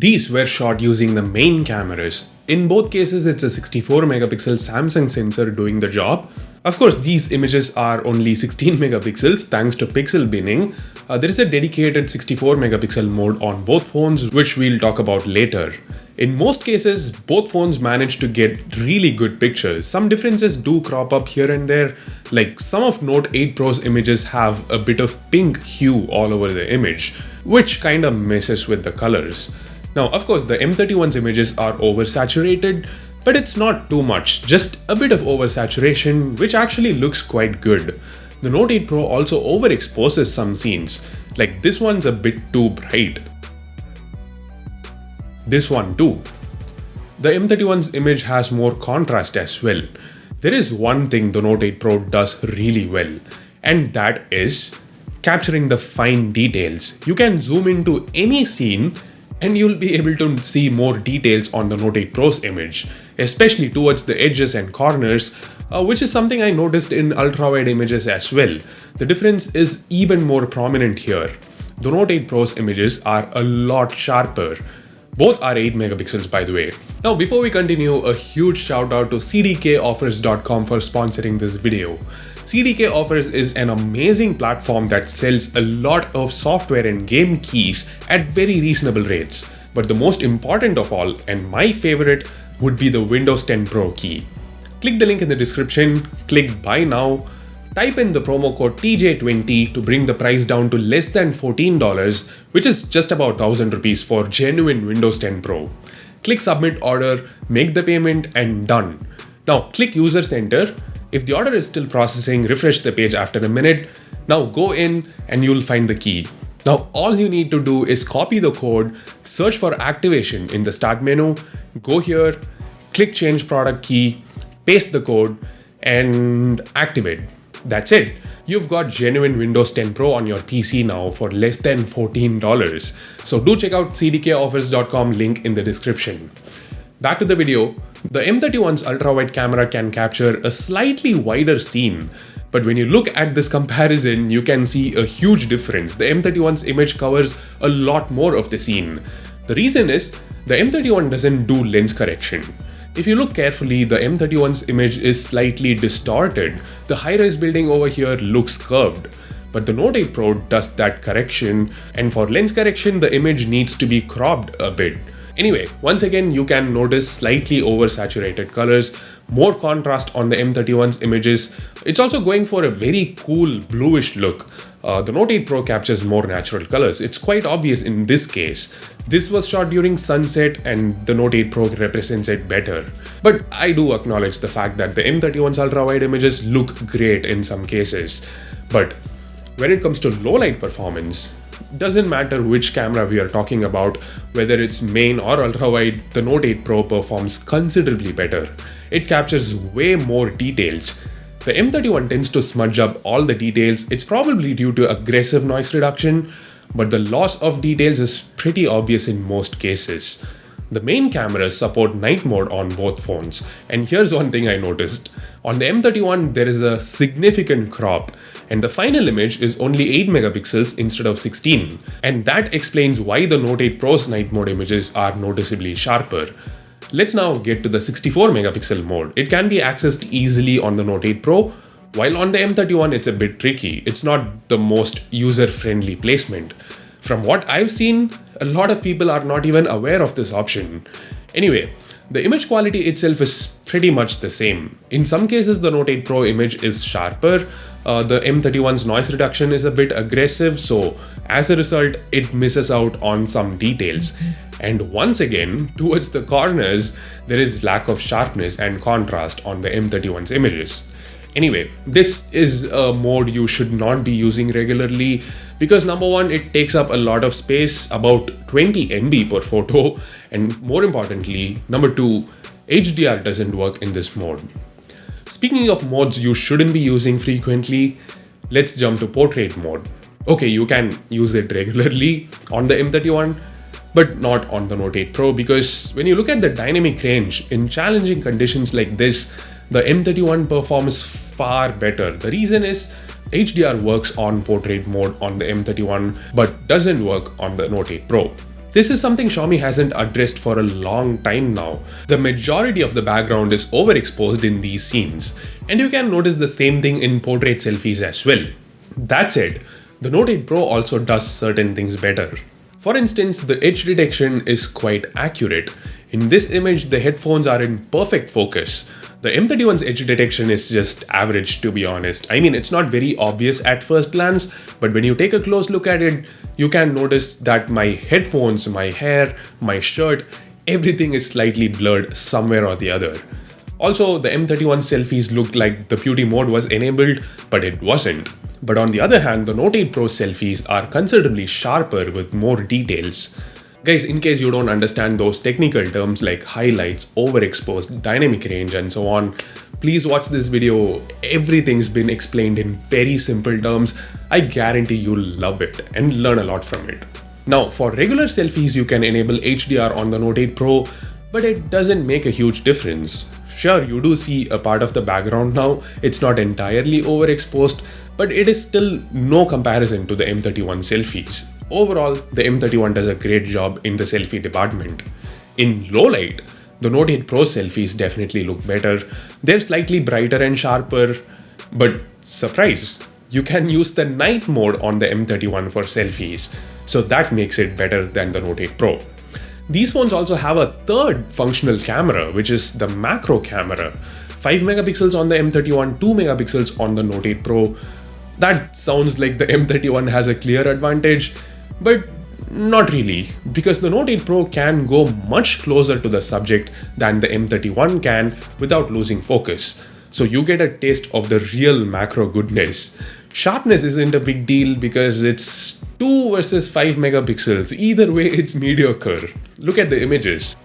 These were shot using the main cameras. In both cases, it's a 64 megapixel Samsung sensor doing the job. Of course, these images are only 16 megapixels thanks to pixel binning. There is a dedicated 64 megapixel mode on both phones, which we'll talk about later. In most cases, both phones manage to get really good pictures. Some differences do crop up here and there, like some of Note 8 Pro's images have a bit of pink hue all over the image, which kinda messes with the colors. Now, of course, the M31's images are oversaturated, but it's not too much, just a bit of oversaturation, which actually looks quite good. The Note 8 Pro also overexposes some scenes, like this one's a bit too bright. This one too. The M31's image has more contrast as well. There is one thing the Note 8 Pro does really well, and that is capturing the fine details. You can zoom into any scene and you'll be able to see more details on the Note 8 Pro's image, especially towards the edges and corners, which is something I noticed in ultrawide images as well. The difference is even more prominent here. The Note 8 Pro's images are a lot sharper. Both are 8 megapixels, by the way. Now, before we continue, a huge shout out to cdkoffers.com for sponsoring this video. CDK Offers is an amazing platform that sells a lot of software and game keys at very reasonable rates. But the most important of all, and my favorite, would be the Windows 10 Pro key. Click the link in the description, click buy now, type in the promo code TJ20 to bring the price down to less than $14, which is just about 1000 rupees for genuine Windows 10 Pro. Click submit order, make the payment, and done. Now click user center. If the order is still processing, refresh the page after a minute. Now go in and you'll find the key. Now all you need to do is copy the code, search for activation in the start menu, go here, click change product key, paste the code, and activate. That's it. You've got genuine Windows 10 Pro on your PC now for less than $14. So do check out cdkoffers.com, link in the description. Back to the video. The M31's ultrawide camera can capture a slightly wider scene, but when you look at this comparison, you can see a huge difference. The M31's image covers a lot more of the scene. The reason is, the M31 doesn't do lens correction. If you look carefully, the M31's image is slightly distorted. The high-res building over here looks curved. But the Note 8 Pro does that correction, and for lens correction, the image needs to be cropped a bit. Anyway, once again, you can notice slightly oversaturated colors, more contrast on the M31's images. It's also going for a very cool bluish look. The Note 8 Pro captures more natural colors. It's quite obvious in this case. This was shot during sunset and the Note 8 Pro represents it better. But I do acknowledge the fact that the M31's ultrawide images look great in some cases. But when it comes to low light performance, doesn't matter which camera we are talking about, whether it's main or ultrawide, the Note 8 Pro performs considerably better. It captures way more details. The M31 tends to smudge up all the details. It's probably due to aggressive noise reduction, but the loss of details is pretty obvious in most cases. The main cameras support night mode on both phones, and here's one thing I noticed. On the M31, there is a significant crop, and the final image is only 8 megapixels instead of 16, and that explains why the Note 8 Pro's night mode images are noticeably sharper. Let's now get to the 64 megapixel mode. It can be accessed easily on the Note 8 Pro, while on the M31 it's a bit tricky. It's not the most user-friendly placement. From what I've seen, a lot of people are not even aware of this option. Anyway, the image quality itself is pretty much the same. In some cases, the Note 8 Pro image is sharper. The M31's noise reduction is a bit aggressive, so as a result, it misses out on some details. And once again, towards the corners, there is lack of sharpness and contrast on the M31's images. Anyway, this is a mode you should not be using regularly because number one, it takes up a lot of space, about 20 MB per photo, and more importantly, number two, HDR doesn't work in this mode. Speaking of modes you shouldn't be using frequently, let's jump to portrait mode. Okay, you can use it regularly on the M31, but not on the Note 8 Pro because when you look at the dynamic range in challenging conditions like this, the M31 performs far better. The reason is HDR works on portrait mode on the M31 but doesn't work on the Note 8 Pro. This is something Xiaomi hasn't addressed for a long time now. The majority of the background is overexposed in these scenes, and you can notice the same thing in portrait selfies as well. That said, the Note 8 Pro also does certain things better. For instance, the edge detection is quite accurate. In this image, the headphones are in perfect focus. The M31's edge detection is just average, to be honest. I mean, it's not very obvious at first glance, but when you take a close look at it, you can notice that my headphones, my hair, my shirt, everything is slightly blurred somewhere or the other. Also, the M31 selfies looked like the beauty mode was enabled, but it wasn't. But on the other hand, the Note 8 Pro selfies are considerably sharper with more details. Guys, in case you don't understand those technical terms like highlights, overexposed, dynamic range and so on, please watch this video. Everything's been explained in very simple terms. I guarantee you'll love it and learn a lot from it. Now, for regular selfies, you can enable HDR on the Note 8 Pro, but it doesn't make a huge difference. Sure, you do see a part of the background now. It's not entirely overexposed, but it is still no comparison to the M31 selfies. Overall, the M31 does a great job in the selfie department. In low light, the Note 8 Pro selfies definitely look better. They're slightly brighter and sharper, but surprise, you can use the night mode on the M31 for selfies, so that makes it better than the Note 8 Pro. These phones also have a third functional camera, which is the macro camera. 5 megapixels on the M31, 2 megapixels on the Note 8 Pro. That sounds like the M31 has a clear advantage, but not really, because the Note 8 Pro can go much closer to the subject than the M31 can without losing focus. So you get a taste of the real macro goodness. Sharpness isn't a big deal because it's 2 versus 5 megapixels. Either way, it's mediocre. Look at the images.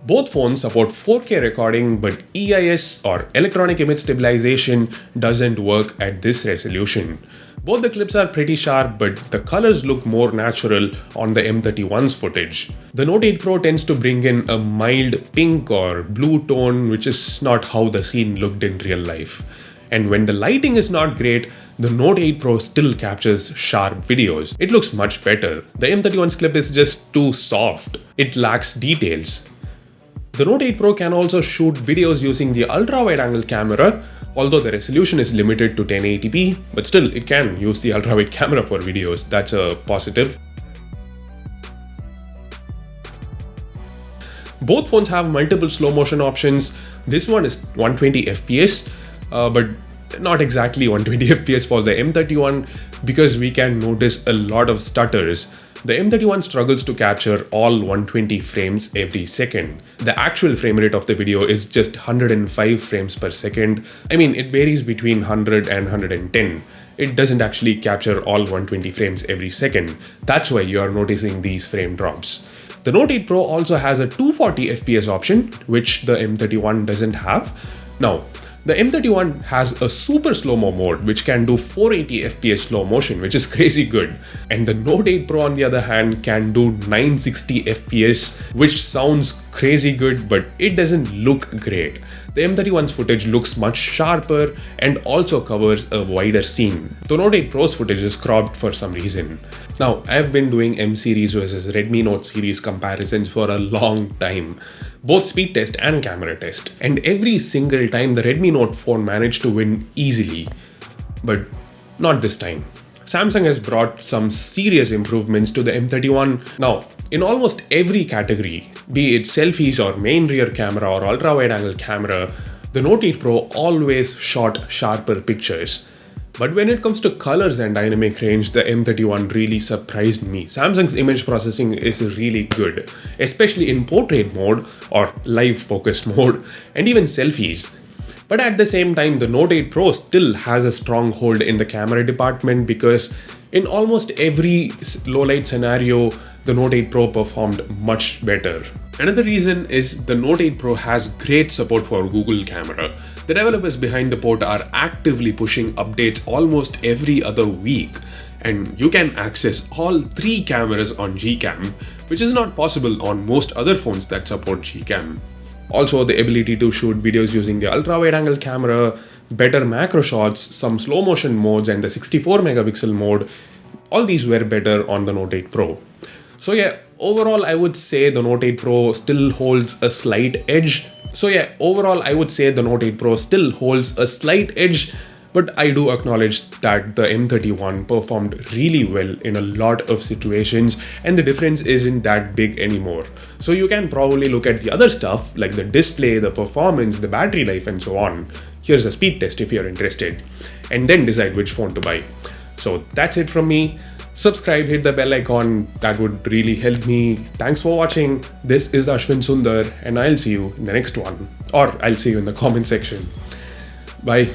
Both phones support 4K recording, but EIS or electronic image stabilization doesn't work at this resolution. Both the clips are pretty sharp, but the colors look more natural on the M31's footage. The Note 8 Pro tends to bring in a mild pink or blue tone, which is not how the scene looked in real life. And when the lighting is not great, the Note 8 Pro still captures sharp videos. It looks much better. The M31's clip is just too soft. It lacks details. The Note 8 Pro can also shoot videos using the ultra-wide angle camera, although the resolution is limited to 1080p, but still it can use the ultra-wide camera for videos. That's a positive. Both phones have multiple slow motion options. This one is 120 FPS, but not exactly 120 FPS for the M31 because we can notice a lot of stutters. The M31 struggles to capture all 120 frames every second. The actual frame rate of the video is just 105 frames per second. I mean, it varies between 100 and 110. It doesn't actually capture all 120 frames every second. That's why you are noticing these frame drops. The Note 8 Pro also has a 240 FPS option, which the M31 doesn't have. Now, the M31 has a Super Slomo mode which can do 480 FPS slow motion, which is crazy good. And the Note 8 Pro on the other hand can do 960 FPS, which sounds crazy good, but it doesn't look great. The M31's footage looks much sharper and also covers a wider scene. The Note 8 Pro's footage is cropped for some reason. Now, I've been doing M series versus Redmi Note series comparisons for a long time, both speed test and camera test, and every single time the Redmi Note phone managed to win easily, but not this time. Samsung has brought some serious improvements to the M31. Now, in almost every category, be it selfies or main rear camera or ultra-wide angle camera, the Note 8 Pro always shot sharper pictures. But when it comes to colors and dynamic range, the M31 really surprised me. Samsung's image processing is really good, especially in portrait mode or live focused mode and even selfies. But at the same time, the Note 8 Pro still has a strong hold in the camera department because in almost every low light scenario, the Note 8 Pro performed much better. Another reason is the Note 8 Pro has great support for Google Camera. The developers behind the port are actively pushing updates almost every other week, and you can access all 3 cameras on Gcam, which is not possible on most other phones that support Gcam. Also, the ability to shoot videos using the ultra-wide angle camera, better macro shots, some slow motion modes and the 64 megapixel mode, all these were better on the Note 8 Pro. So yeah, overall I would say the Note 8 Pro still holds a slight edge. But I do acknowledge that the M31 performed really well in a lot of situations, and the difference isn't that big anymore. So you can probably look at the other stuff like the display, the performance, the battery life, and so on. Here's a speed test if you're interested, and then decide which phone to buy. So that's it from me. Subscribe, hit the bell icon, that would really help me. Thanks for watching. This is Ashwin Sundar, and I'll see you in the next one. Or I'll see you in the comment section. Bye.